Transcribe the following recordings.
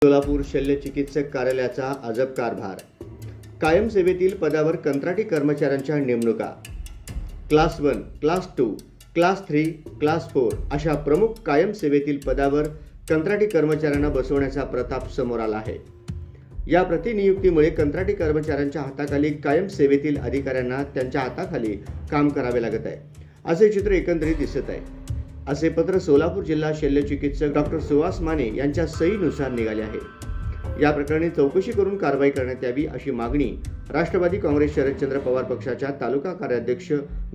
सोलापूर शल्यचिकित्सक कार्यालयाचा अजब कारभार। कायम सेवेतील पदावर कंत्राटी कर्मचाऱ्यांच्या नेमणुका। क्लास 1, क्लास 2, क्लास 3, क्लास 4 अशा प्रमुख कायम सेवेतील पदावर कंत्राटी कर्मचाऱ्यांना बसवण्याचा प्रताप समोर आला आहे। या प्रतिनियुक्तीमुळे कंत्राटी कर्मचाऱ्यांच्या हाताखाली कायम सेवेतील अधिकाऱ्यांना त्यांच्या हाताखाली काम करावे लागत आहे, असे चित्र एकंदरीत दिसत आहे। असे पत्र सोलापूर जिल्हा शल्यचिकित्सक डॉक्टर सुहास माने यांच्या सहीनुसार निघाले आहे। या प्रकरणी चौकशी करून कारवाई करण्यात यावी अशी मागणी राष्ट्रवादी काँग्रेस शरदचंद्र पवार पक्षाच्या तालुका कार्याध्यक्ष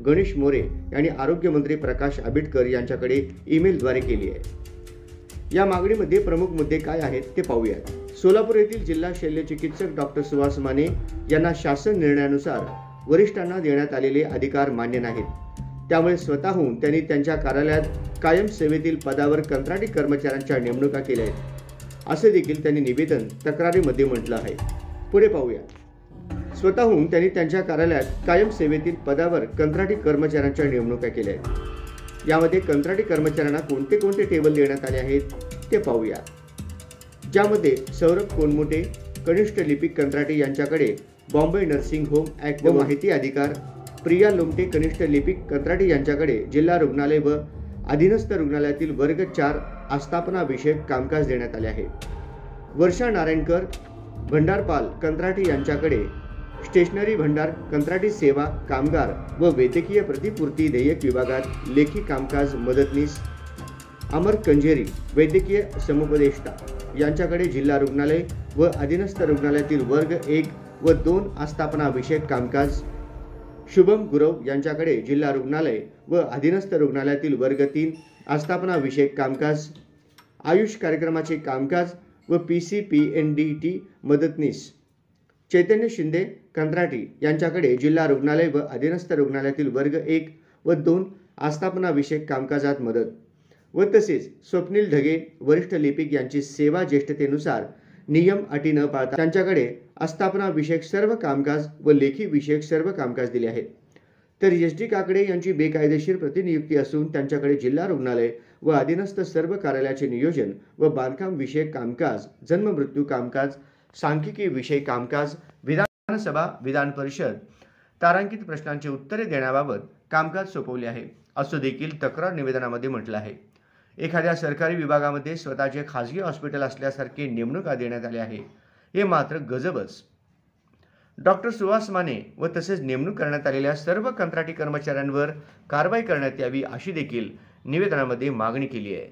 गणेश मोरे यांनी आरोग्यमंत्री प्रकाश आंबेडकर यांच्याकडे ईमेलद्वारे केली आहे। या मागणीमध्ये प्रमुख मुद्दे काय आहेत ते पाहूयात। सोलापूर येथील जिल्हा शल्यचिकित्सक डॉक्टर सुहास माने यांना शासन निर्णयानुसार वरिष्ठांना देण्यात आलेले अधिकार मान्य नाहीत, त्यामुळे स्वतःहून त्यांनी त्यांच्या कार्यालयात कायम सेवेतील पदावर कंत्राटी कर्मचाऱ्यांच्या नेमणुका केल्या आहेत, असे देखील त्यांनी निवेदन तक्रारीमध्ये म्हटलं आहे। पुढे पाहूया। स्वतःहून त्यांनी त्यांच्या कार्यालयात कायम सेवेतील पदावर कंत्राटी कर्मचाऱ्यांच्या नेमणुका केल्या आहेत। यामध्ये कंत्राटी कर्मचाऱ्यांना कोणते कोणते टेबल देण्यात आले आहेत ते पाहूया। ज्यामध्ये सौरभ कोनमोटे कनिष्ठ लिपिक कंत्राटी यांच्याकडे बॉम्बे नर्सिंग होम ऍक्ट व माहिती अधिकार, प्रिया लोमटे कनिष्ठ लिपिक कंत्राटी यांच्याकडे जिल्हा रुग्णालय व अधीनस्थ रुग्णालयातील वर्ग 4 आस्थापना विषयक कामकाज देण्यात आले आहे। वर्षा नारायणकर भंडारपाल कंत्राटी यांच्याकडे स्टेशनरी भंडार कंत्राटी सेवा कामगार व वैद्यकीय प्रतिपूर्ती देयक विभागात लेखी कामकाज मदतनीस, अमर कंजेरी वैद्यकीय समुपदेष्टा यांच्याकडे जिल्हा रुग्णालय व अधीनस्थ रुग्णालयातील वर्ग 1 व 2 आस्थापना विषयक कामकाज, शुभम गुरव यांच्याकडे जिल्हा रुग्णालय व अधीनस्थ रुग्णालयातील वर्ग 3 आस्थापना विषयक कामकाज, आयुष कार्यक्रमाचे कामकाज व PCPNDT मदतनीस, चैतन्य शिंदे कंत्राटी यांच्याकडे जिल्हा रुग्णालय व अधीनस्थ रुग्णालयातील वर्ग 1 व 2 आस्थापना विषयक कामकाजात मदत व तसेच स्वप्नील ढगे वरिष्ठ लिपिक यांची सेवा ज्येष्ठतेनुसार नियम अटी न पाळता त्यांच्याकडे आस्थापना विषयक सर्व कामकाज व लेखी विषयक सर्व कामकाज दिले आहेत। तर SD काकडे यांची बेकायदेशीर प्रतिनियुक्ती असून त्यांच्याकडे जिल्हा रुग्णालय व अधीनस्थ सर्व कार्यालयाचे नियोजन व बांधकाम विषयक कामकाज, जन्म मृत्यू कामकाज, सांख्यिकी विषय कामकाज, विधानसभा विधान परिषद तारांकित प्रश्नांची उत्तरे देण्याबाबत कामकाज सोपवले आहे, असं देखील तक्रार निवेदनामध्ये म्हटलं आहे। एखाद्या सरकारी विभागामध्ये स्वतःचे खाजगी हॉस्पिटल असल्यासारखे नेमणुका देण्यात आले आहे, हे मात्र गजबच। डॉक्टर सुहास माने व तसेच नेमणूक करण्यात आलेल्या सर्व कंत्राटी कर्मचाऱ्यांवर कारवाई करण्यात यावी अशी देखील निवेदनामध्ये मागणी केली आहे।